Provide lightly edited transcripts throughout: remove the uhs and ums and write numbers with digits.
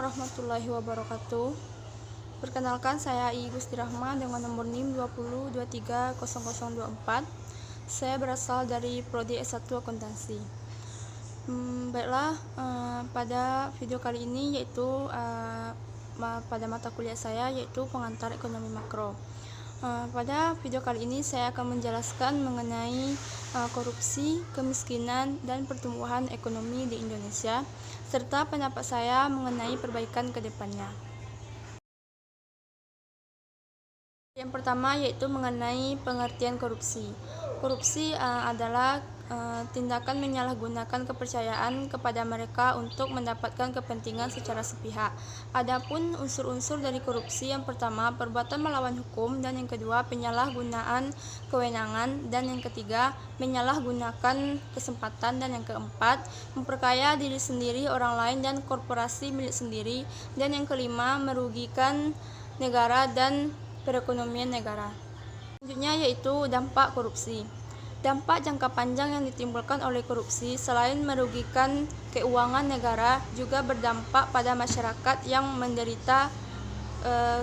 warahmatullahi wabarakatuh. Perkenalkan, saya I Gusti Rahma dengan nomor NIM 20230024. Saya berasal dari Prodi S1 Akuntansi. Baiklah, pada video kali ini yaitu pada mata kuliah saya yaitu pengantar ekonomi makro. Pada video kali ini saya akan menjelaskan mengenai korupsi, kemiskinan, dan pertumbuhan ekonomi di Indonesia, serta pendapat saya mengenai perbaikan ke depannya. Yang pertama yaitu mengenai pengertian korupsi. Korupsi adalah tindakan menyalahgunakan kepercayaan kepada mereka untuk mendapatkan kepentingan secara sepihak. Adapun unsur-unsur dari korupsi, yang pertama perbuatan melawan hukum, dan yang kedua penyalahgunaan kewenangan, dan yang ketiga menyalahgunakan kesempatan, dan yang keempat memperkaya diri sendiri, orang lain, dan korporasi milik sendiri, dan yang kelima merugikan negara dan perekonomian negara. Selanjutnya yaitu dampak korupsi. Dampak jangka panjang yang ditimbulkan oleh korupsi selain merugikan keuangan negara juga berdampak pada masyarakat yang menderita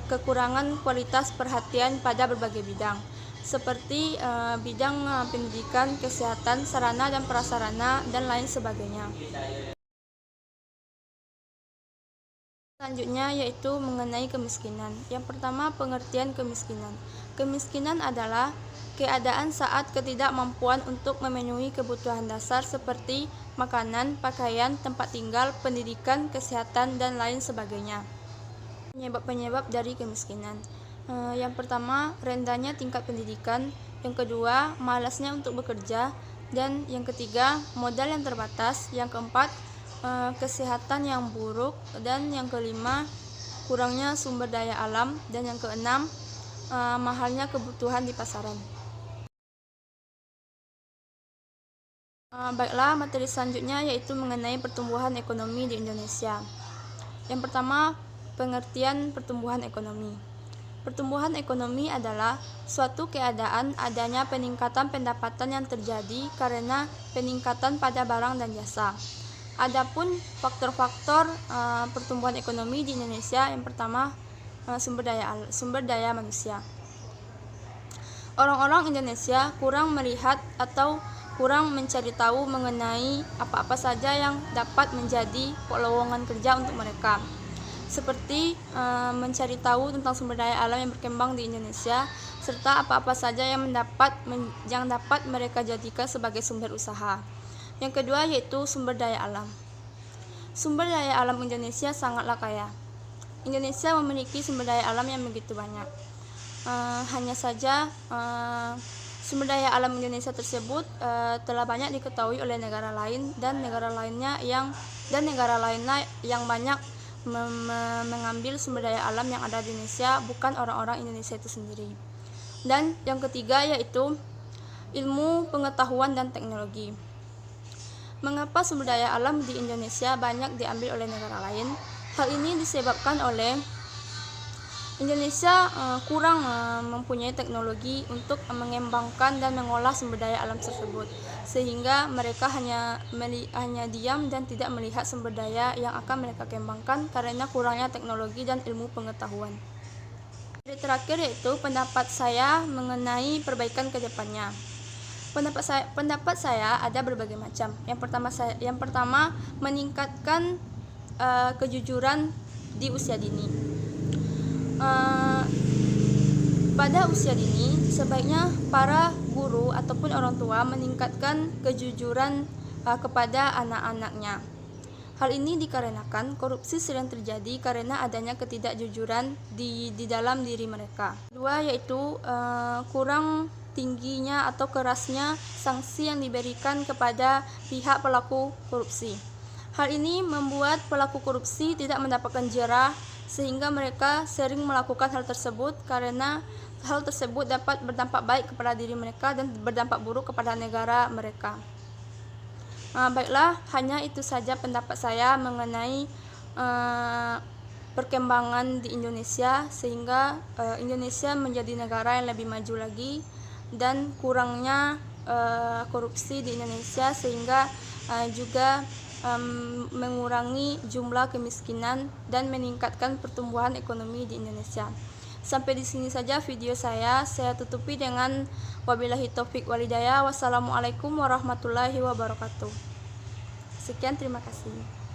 kekurangan kualitas perhatian pada berbagai bidang, seperti bidang pendidikan, kesehatan, sarana dan prasarana, dan lain sebagainya. Selanjutnya yaitu mengenai kemiskinan. Yang pertama, pengertian kemiskinan. Kemiskinan adalah keadaan saat ketidakmampuan untuk memenuhi kebutuhan dasar seperti makanan, pakaian, tempat tinggal, pendidikan, kesehatan, dan lain sebagainya. Penyebab-penyebab dari kemiskinan. Yang pertama, rendahnya tingkat pendidikan. Yang kedua, malasnya untuk bekerja. Dan yang ketiga, modal yang terbatas. Yang keempat, kesehatan yang buruk. Dan yang kelima, kurangnya sumber daya alam. Dan yang keenam, mahalnya kebutuhan di pasaran. Baiklah, materi selanjutnya yaitu mengenai pertumbuhan ekonomi di Indonesia. Yang pertama, pengertian pertumbuhan ekonomi. Pertumbuhan ekonomi adalah suatu keadaan adanya peningkatan pendapatan yang terjadi karena peningkatan pada barang dan jasa. Adapun faktor-faktor pertumbuhan ekonomi di Indonesia, yang pertama sumber daya manusia. Orang-orang Indonesia kurang melihat atau kurang mencari tahu mengenai apa-apa saja yang dapat menjadi lowongan kerja untuk mereka, seperti mencari tahu tentang sumber daya alam yang berkembang di Indonesia, serta apa-apa saja yang dapat mereka jadikan sebagai sumber usaha. Yang kedua yaitu sumber daya alam. Sumber daya alam Indonesia sangatlah kaya. Indonesia memiliki sumber daya alam yang begitu banyak. Hanya saja sumber daya alam Indonesia tersebut telah banyak diketahui oleh negara lain, dan negara lainnya yang banyak mengambil sumber daya alam yang ada di Indonesia, bukan orang-orang Indonesia itu sendiri. Dan yang ketiga yaitu ilmu pengetahuan dan teknologi. Mengapa sumber daya alam di Indonesia banyak diambil oleh negara lain? Hal ini disebabkan oleh Indonesia kurang mempunyai teknologi untuk mengembangkan dan mengolah sumber daya alam tersebut, sehingga mereka hanya diam dan tidak melihat sumber daya yang akan mereka kembangkan karena kurangnya teknologi dan ilmu pengetahuan. Yang terakhir yaitu pendapat saya mengenai perbaikan ke depannya. Pendapat saya ada berbagai macam. Yang pertama meningkatkan kejujuran di usia dini. Pada usia dini, sebaiknya para guru ataupun orang tua meningkatkan kejujuran kepada anak-anaknya. Hal ini dikarenakan korupsi sering terjadi karena adanya ketidakjujuran di dalam diri mereka. Kedua yaitu kurang tingginya atau kerasnya sanksi yang diberikan kepada pihak pelaku korupsi. Hal ini membuat pelaku korupsi tidak mendapatkan jera, sehingga mereka sering melakukan hal tersebut karena hal tersebut dapat berdampak baik kepada diri mereka dan berdampak buruk kepada negara mereka. Baiklah, hanya itu saja pendapat saya mengenai perkembangan di Indonesia, sehingga Indonesia menjadi negara yang lebih maju lagi, dan kurangnya korupsi di Indonesia, sehingga juga mengurangi jumlah kemiskinan dan meningkatkan pertumbuhan ekonomi di Indonesia. Sampai di sini saja video saya tutupi dengan wabillahi taufik walhidayah. Wassalamualaikum warahmatullahi wabarakatuh. Sekian, terima kasih.